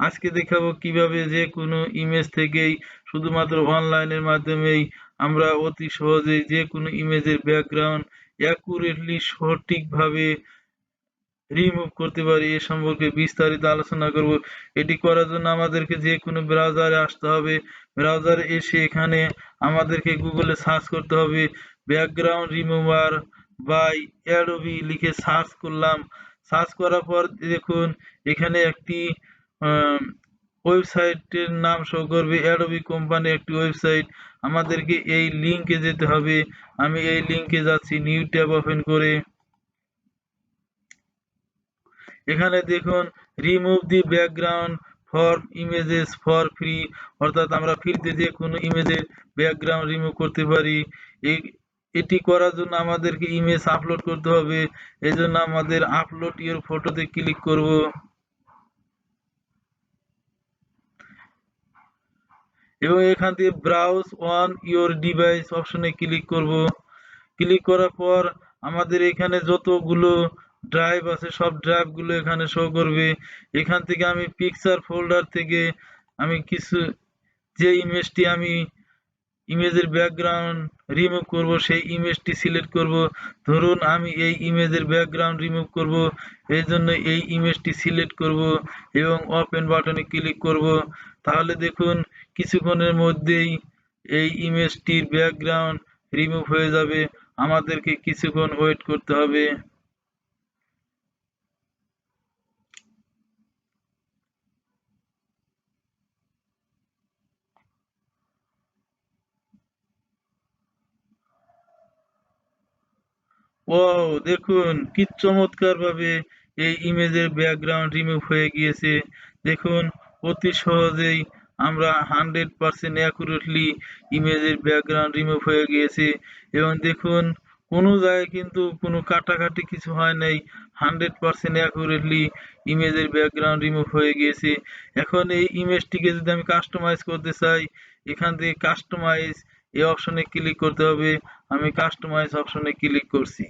আজকে দেখাবো কিভাবে যে কোনো ইমেজ থেকেই শুধুমাত্র অনলাইনের মাধ্যমেই আমরা অতি সহজেই যে কোনো ইমেজের ব্যাকগ্রাউন্ড অ্যাকুরেটলি সঠিকভাবে রিমুভ করতে পারি। এ সম্পর্কে বিস্তারিত আলোচনা করব। এটি করার জন্য আমাদেরকে যে কোনো ব্রাউজারে আসতে হবে। ব্রাউজারে এসে এখানে আমাদেরকে গুগলে সার্চ করতে হবে ব্যাকগ্রাউন্ড রিমুভার বাই অ্যাডোবি লিখে সার্চ করলাম। সার্চ করার পর দেখুন এখানে একটি ওয়েবসাইটের নাম শো করবে, অ্যাডোবি কোম্পানির একটি ওয়েবসাইট। আমাদেরকে এই লিঙ্কে যেতে হবে। আমি এই লিঙ্কে যাচ্ছি নিউ ট্যাব ওপেন করে। এখানে দেখুন remove the background for images for free, অর্থাৎ আমরা ফ্রিতে যে কোনো ইমেজের ব্যাকগ্রাউন্ড রিমুভ করতে পারি। এটি করার জন্য আমাদেরকে ইমেজ আপলোড করতে হবে। এই জন্য আমাদের আপলোড ইওর ফটোতে ক্লিক করব। এবং এখান থেকে ব্রাউজ অন ইওর ডিভাইস অপশনে ক্লিক করব। ক্লিক করার পর আমাদের এখানে যতগুলো ড্রাইভ আছে সব ড্রাইভগুলো এখানে শো করবে। এখান থেকে আমি পিকচার ফোল্ডার থেকে আমি কিছু যে ইমেজটি আমি ইমেজের ব্যাকগ্রাউন্ড রিমুভ করব সেই ইমেজটি সিলেক্ট করব। ধরুন আমি এই ইমেজের ব্যাকগ্রাউন্ড রিমুভ করব, এই জন্য এই ইমেজটি সিলেক্ট করব এবং ওপেন বাটনে ক্লিক করব। তাহলে দেখুন কিছুক্ষণের মধ্যেই এই ইমেজটির ব্যাকগ্রাউন্ড রিমুভ হয়ে যাবে। আমাদেরকে কিছুক্ষণ ওয়েট করতে হবে। ওয়াও, দেখুন কি চমৎকার ভাবে এই ইমেজের ব্যাকগ্রাউন্ড রিমুভ হয়ে গিয়েছে। দেখুন অতি সহজেই আমরা 100% অ্যাকুরেটলি ইমেজের ব্যাকগ্রাউন্ড রিমুভ হয়ে গিয়েছে। এবং দেখুন কোনো জায়গায় কিন্তু কোনো কাটাকাটি কিছু হয় নাই। 100% অ্যাকুরেটলি ইমেজের ব্যাকগ্রাউন্ড রিমুভ হয়ে গিয়েছে। এখন এই ইমেজটিকে যদি আমি কাস্টমাইজ করতে চাই, এখান থেকে কাস্টমাইজ এই অপশনে ক্লিক করতে হবে। আমি কাস্টমাইজ অপশনে ক্লিক করছি।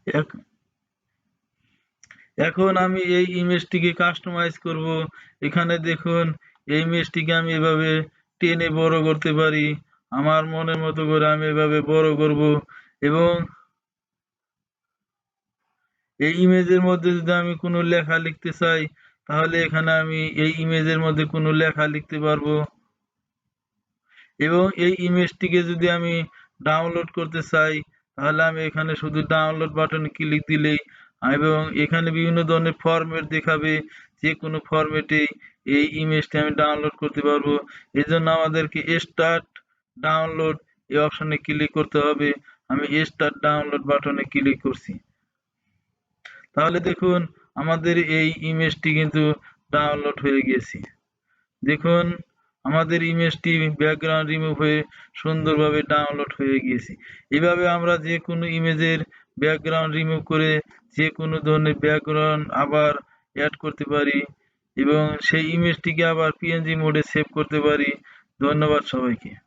এখ- এখন আমি এই ইমেজটিকে কাস্টমাইজ করব। এখানে দেখুন এই ইমেজটিকে আমি এভাবে টেনে বড় করতে পারি। আমার মনের মতো করে আমি এভাবে বড় করব। এবং এই ইমেজের মধ্যে যদি আমি কোনো লেখা লিখতে চাই, তাহলে এখানে আমি এই ইমেজের মধ্যে কোনো লেখা লিখতে পারবো। এবং এই ইমেজটিকে যদি আমি ডাউনলোড করতে চাই, তাহলে আমি এখানে শুধু ডাউনলোড বাটনে ক্লিক দিলেই এবং এখানে বিভিন্ন ধরনের ফরম্যাট দেখাবে। যে কোনো ফরম্যাটে এই ইমেজটি আমি ডাউনলোড করতে পারবো। এজন্য আমাদেরকে স্টার্ট ডাউনলোড এই অপশনে ক্লিক করতে হবে। আমি স্টার্ট ডাউনলোড বাটনে ক্লিক করছি। তাহলে দেখুন আমাদের এই ইমেজটি কিন্তু ডাউনলোড হয়ে গেছে। দেখুন আমাদের ইমেজটি ব্যাকগ্রাউন্ড রিমুভ হয়ে সুন্দরভাবে ডাউনলোড হয়ে গিয়েছে। এভাবে আমরা যে কোনো ইমেজের ব্যাকগ্রাউন্ড রিমুভ করে যে কোনো ধরনের ব্যাকগ্রাউন্ড আবার অ্যাড করতে পারি এবং সেই ইমেজটিকে আবার পিএনজি মোডে সেভ করতে পারি। ধন্যবাদ সবাইকে।